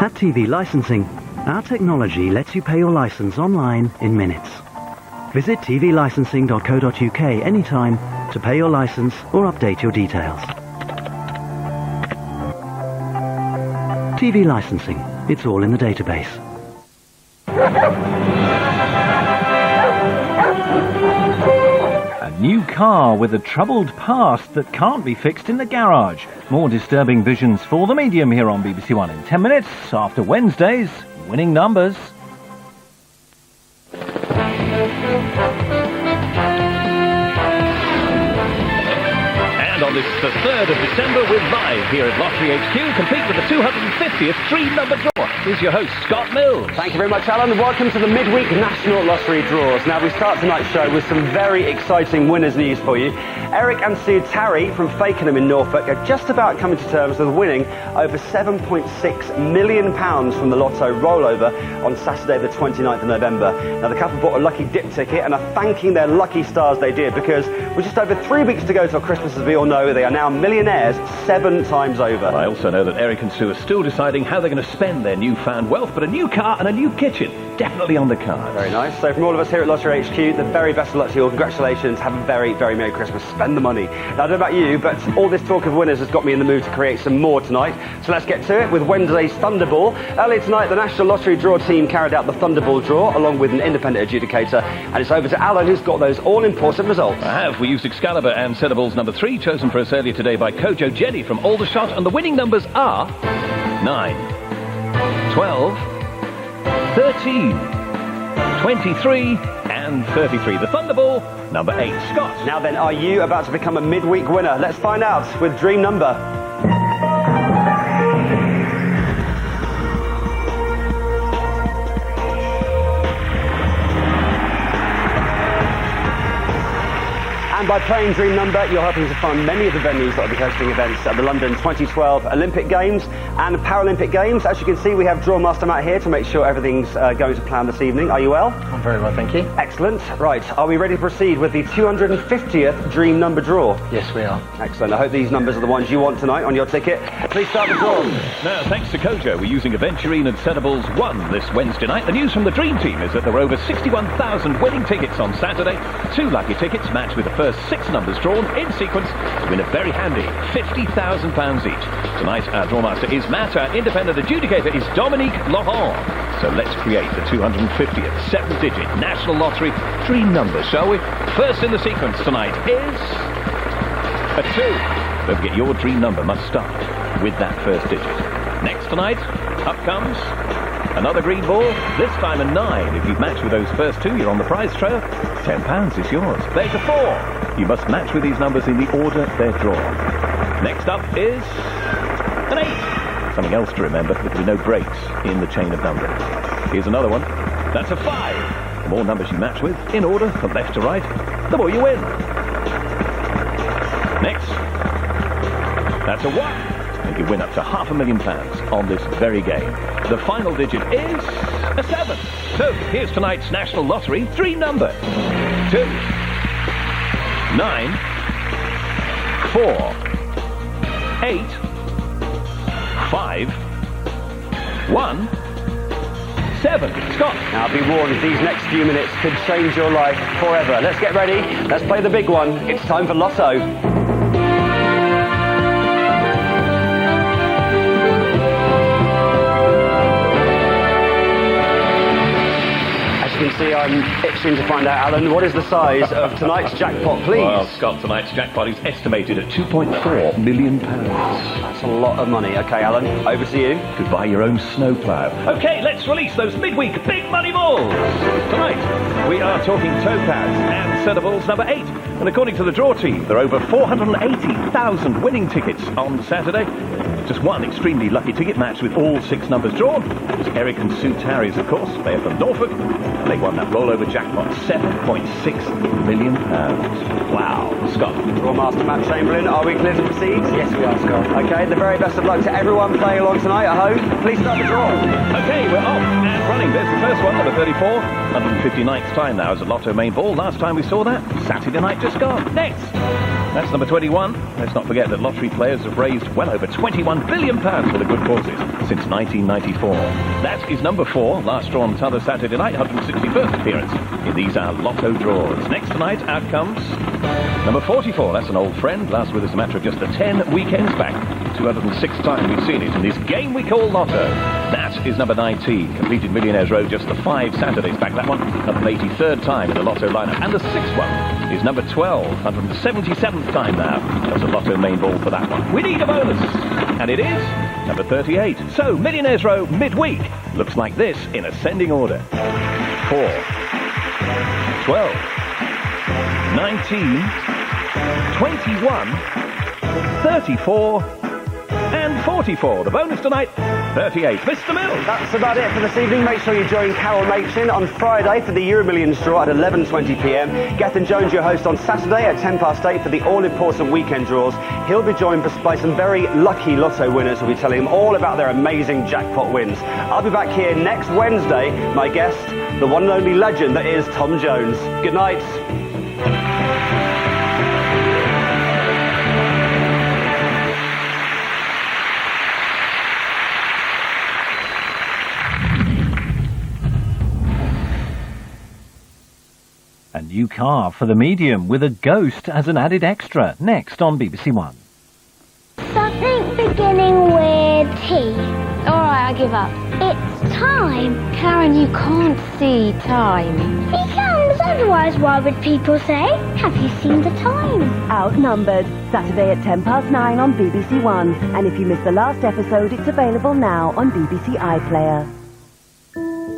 At TV Licensing, our technology lets you pay your license online in minutes. Visit tvlicensing.co.uk anytime to pay your license or update your details. TV Licensing, it's all in the database. A new car with a troubled past that can't be fixed in the garage. More disturbing visions for the medium here on BBC One in 10 minutes after Wednesday's Winning Numbers. And on this, the 3rd of December, we're live here at Lottery HQ, complete with the 250th three-number draw. Here's your host, Scott Mills. Thank you very much, Alan. Welcome to the midweek National Lottery Draws. Now, we start tonight's show with some very exciting winners news for you. Eric and Sue Tarry from Fakenham in Norfolk are just about coming to terms with winning over £7.6 million from the lotto rollover on Saturday the 29th of November. Now, the couple bought a lucky dip ticket and are thanking their lucky stars they did, because with just over 3 weeks to go till Christmas, as we all know, they are now millionaires 7 times over. I also know that Eric and Sue are still deciding how they're going to spend their newfound wealth, but a new car and a new kitchen definitely on the cards. Very nice. So from all of us here at Lottery HQ, the very best of luck to you all. Congratulations. Have a very, very Merry Christmas. Spend the money. Now, I don't know about you, but all this talk of winners has got me in the mood to create some more tonight. So let's get to it with Wednesday's Thunderball. Earlier tonight, the National Lottery Draw team carried out the Thunderball draw along with an independent adjudicator, and it's over to Alan, who's got those all-important results. I have. We used Excalibur and Centreballs number 3, chosen for us earlier today by Kojo Jenny from Aldershot, and the winning numbers are 9, 12, 13, 23 and 33. The Thunderball, number 8. Scott. Now then, are you about to become a midweek winner? Let's find out with Dream Number. And by playing Dream Number, you're hoping to find many of the venues that will be hosting events at the London 2012 Olympic Games and Paralympic Games. As you can see, we have Draw Master Matt here to make sure everything's going to plan this evening. Are you well? I'm very well, thank you. Excellent. Right, are we ready to proceed with the 250th Dream Number draw? Yes, we are. Excellent. I hope these numbers are the ones you want tonight on your ticket. Please start the draw. Now, thanks to Kojo, we're using Aventurine and Centreballs 1 this Wednesday night. The news from the Dream Team is that there were over 61,000 winning tickets on Saturday. 2 lucky tickets matched with the first 6 numbers drawn in sequence to win a very handy £50,000 each. Tonight, our drawmaster is Matt. Our independent adjudicator is Dominique Laurent. So let's create the 250th 7-digit National Lottery Dream number, shall we? First in the sequence tonight is a 2. Don't forget, your dream number must start with that first digit. Next tonight, up comes another green ball, this time a 9. If you've matched with those first 2, you're on the prize trail. £10 is yours. There's a 4. You must match with these numbers in the order they're drawn. Next up is an 8. Something else to remember, there will be no breaks in the chain of numbering. Here's another one. That's a 5. The more numbers you match with, in order, from left to right, the more you win. Next, that's a 1. And you win up to £500,000 on this very game. The final digit is a 7. So, here's tonight's National Lottery Dream number. 2, 9, 4, 8, 5, 1, 7. Scott. Now, be warned, these next few minutes could change your life forever. Let's get ready. Let's play the big one. It's time for Lotto. You can see I'm itching to find out, Alan, what is the size of tonight's jackpot, please? Well, Scott, tonight's jackpot is estimated at £2.4 million. That's a lot of money. OK, Alan, over to you. Could buy your own snowplow. OK, let's release those midweek big money balls. Tonight, we are talking Topaz and Centreballs number 8. And according to the draw team, there are over 480,000 winning tickets on Saturday. Just one extremely lucky ticket matched with all 6 numbers drawn. It was Eric and Sue Tarry's, of course. They are from Norfolk. And they won that rollover jackpot, £7.6 million. Wow. Scott. Draw Master Matt Chamberlain, are we clear to proceed? Yes, we are, Scott. OK, the very best of luck to everyone playing along tonight, I hope. Please start the draw. OK, we're off and running. There's the first one, number 34. 159th time now as a Lotto main ball. Last time we saw that, Saturday night just gone. Next. That's number 21. Let's not forget that lottery players have raised well over £21 £1 billion for the good causes since 1994. That is number 4, last drawn t'other Saturday night, 161st appearance in these our lotto draws. Next tonight, out comes number 44. That's an old friend, last with us a matter of just the 10 weekends back. 206th time we've seen it in this game we call Lotto. That is number 19, completed Millionaires Row just the 5 Saturdays back. That one, 183rd time in the Lotto lineup. And the 6th one is number 12, 177th time now. That's a Lotto main ball for that one. We need a bonus, and it is number 38. So, Millionaires Row midweek looks like this in ascending order. 4, 12, 19, 21, 34, and 44. The bonus tonight, 38. Mr. Mills. That's about it for this evening. Make sure you join Carol Machin on Friday for the Euro Millions draw at 11:20 p.m. Gethin Jones, your host, on Saturday at 8:10 for the all-important weekend draws. He'll be joined by some very lucky lotto winners who'll be telling him all about their amazing jackpot wins. I'll be back here next Wednesday. My guest, the one and only legend that is Tom Jones. Good night. A new car for the medium with a ghost as an added extra. Next on BBC One. Something beginning with T. Alright, I give up. It's time. Karen, you can't see time. He comes, otherwise why would people say, have you seen the time? Outnumbered, Saturday at 9:10 on BBC One. And if you missed the last episode, it's available now on BBC iPlayer.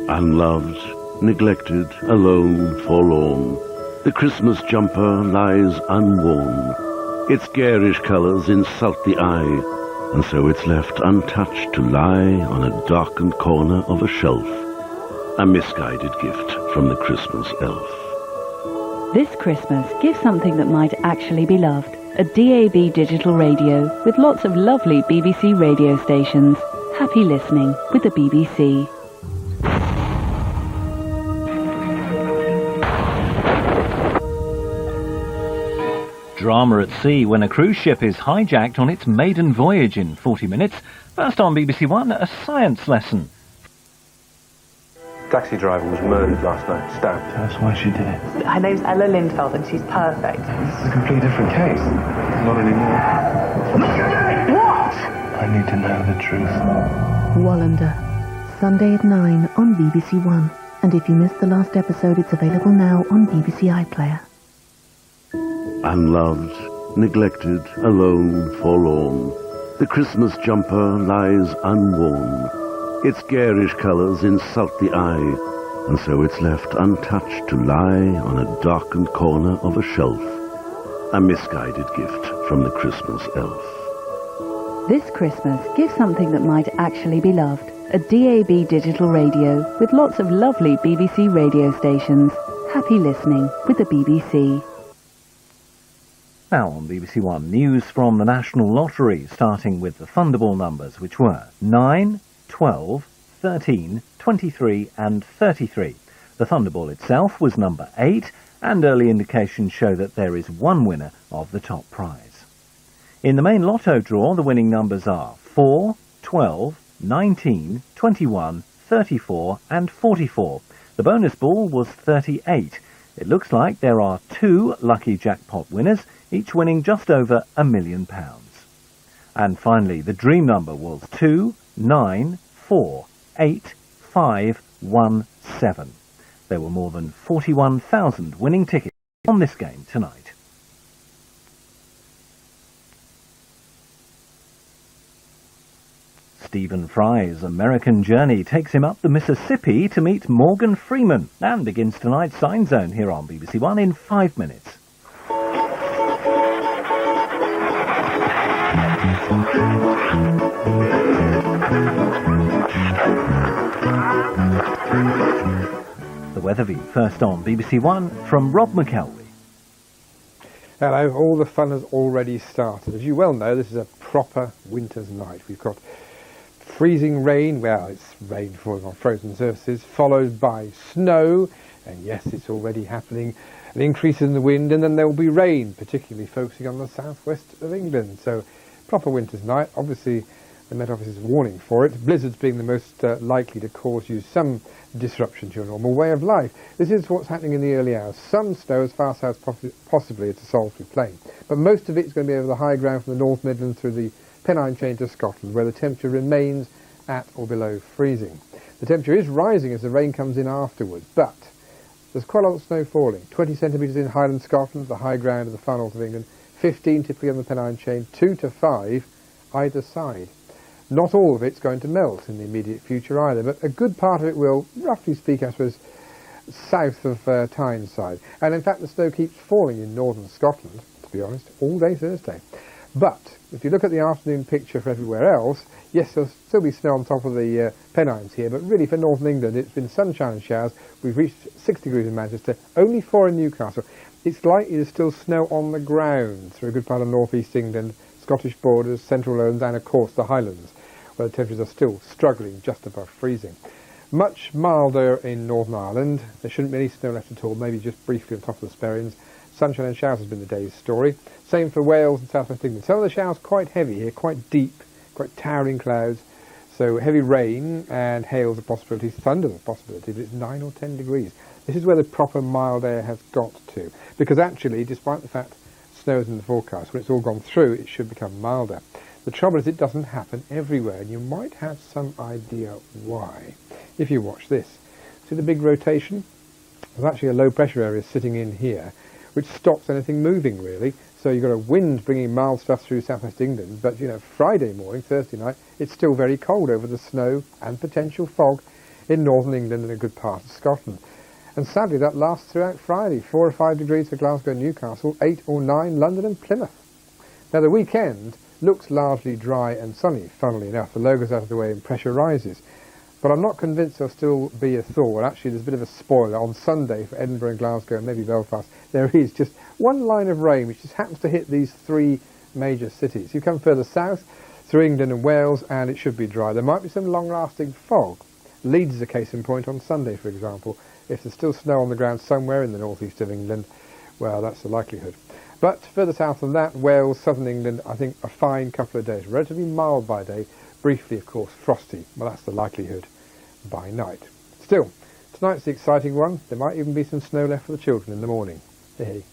Unloved, neglected, alone, forlorn. The Christmas jumper lies unworn. Its garish colours insult the eye, and so it's left untouched to lie on a darkened corner of a shelf. A misguided gift from the Christmas elf. This Christmas, give something that might actually be loved. A DAB digital radio with lots of lovely BBC radio stations. Happy listening with the BBC. Drama at sea when a cruise ship is hijacked on its maiden voyage in 40 minutes. First on BBC One, a science lesson. Taxi driver was murdered last night, stabbed. That's why she did it. Her name's Ella Lindfeld and she's perfect. This is a completely different case. Not anymore. What? I need to know the truth. Wallander, Sunday at 9 on BBC One. And if you missed the last episode, it's available now on BBC iPlayer. Unloved, neglected, alone, forlorn. The Christmas jumper lies unworn. Its garish colours insult the eye, and so it's left untouched to lie on a darkened corner of a shelf. A misguided gift from the Christmas elf. This Christmas, give something that might actually be loved. A DAB digital radio with lots of lovely BBC radio stations. Happy listening with the BBC. Now on BBC One, news from the National Lottery, starting with the Thunderball numbers, which were 9, 12, 13, 23 and 33. The Thunderball itself was number 8, and early indications show that there is one winner of the top prize. In the main lotto draw, the winning numbers are 4, 12, 19, 21, 34 and 44. The bonus ball was 38. It looks like there are 2 lucky jackpot winners, each winning just over £1 million. And finally, the dream number was 2, 9, 4, 8, 5, 1, 7. There were more than 41,000 winning tickets on this game tonight. Stephen Fry's American journey takes him up the Mississippi to meet Morgan Freeman and begins tonight's Sign Zone here on BBC One in 5 minutes. The weather view first on BBC One from Rob McElwee. Hello, all the fun has already started. As you well know, this is a proper winter's night. We've got freezing rain, well, it's rain falling on frozen surfaces, followed by snow, and yes, it's already happening, an increase in the wind, and then there will be rain, particularly focusing on the southwest of England. So, proper winter's night. Obviously, The Met Office is warning for it, blizzards being the most likely to cause you some disruption to your normal way of life. This is what's happening in the early hours. Some snow as far south possibly to Salisbury Plain, but most of it's going to be over the high ground from the North Midlands through the Pennine chain to Scotland, where the temperature remains at or below freezing. The temperature is rising as the rain comes in afterwards, but there's quite a lot of snow falling. 20 centimetres in Highland Scotland, the high ground of the far north of England, 15 typically on the Pennine chain, 2 to 5 either side. Not all of it's going to melt in the immediate future either, but a good part of it will, roughly speak, I suppose, south of Tyneside. And in fact, the snow keeps falling in northern Scotland, to be honest, all day Thursday. But if you look at the afternoon picture for everywhere else, yes, there'll still be snow on top of the Pennines here, but really for northern England, it's been sunshine and showers. We've reached 6 degrees in Manchester, only 4 in Newcastle. It's likely there's still snow on the ground through a good part of northeast England, Scottish borders, central Lowlands, and of course the Highlands, where the temperatures are still struggling just above freezing. Much milder in Northern Ireland. There shouldn't be any snow left at all, maybe just briefly on top of the Sperrins. Sunshine and showers has been the day's story. Same for Wales and South West England. Some of the showers quite heavy here, quite deep, quite towering clouds. So heavy rain and hail is a possibility, thunder is a possibility, but it's 9 or 10 degrees. This is where the proper mild air has got to. Because actually, despite the fact snow is in the forecast, when it's all gone through, it should become milder. The trouble is it doesn't happen everywhere, and you might have some idea why if you watch this. See the big rotation? There's actually a low pressure area sitting in here, which stops anything moving really. So you've got a wind bringing mild stuff through southwest England, but Friday morning, Thursday night, it's still very cold over the snow and potential fog in northern England and a good part of Scotland. And sadly that lasts throughout Friday, 4 or 5 degrees for Glasgow and Newcastle, 8 or 9 London and Plymouth. Now the weekend looks largely dry and sunny, funnily enough. The low goes out of the way and pressure rises. But I'm not convinced there'll still be a thaw. And actually, there's a bit of a spoiler. On Sunday for Edinburgh and Glasgow and maybe Belfast, there is just one line of rain which just happens to hit these 3 major cities. You come further south, through England and Wales, and it should be dry. There might be some long-lasting fog. Leeds is a case in point on Sunday, for example. If there's still snow on the ground somewhere in the northeast of England, well, that's the likelihood. But further south than that, Wales, southern England, I think a fine couple of days. Relatively mild by day, briefly, of course, frosty. Well, that's the likelihood by night. Still, tonight's the exciting one. There might even be some snow left for the children in the morning. Hey.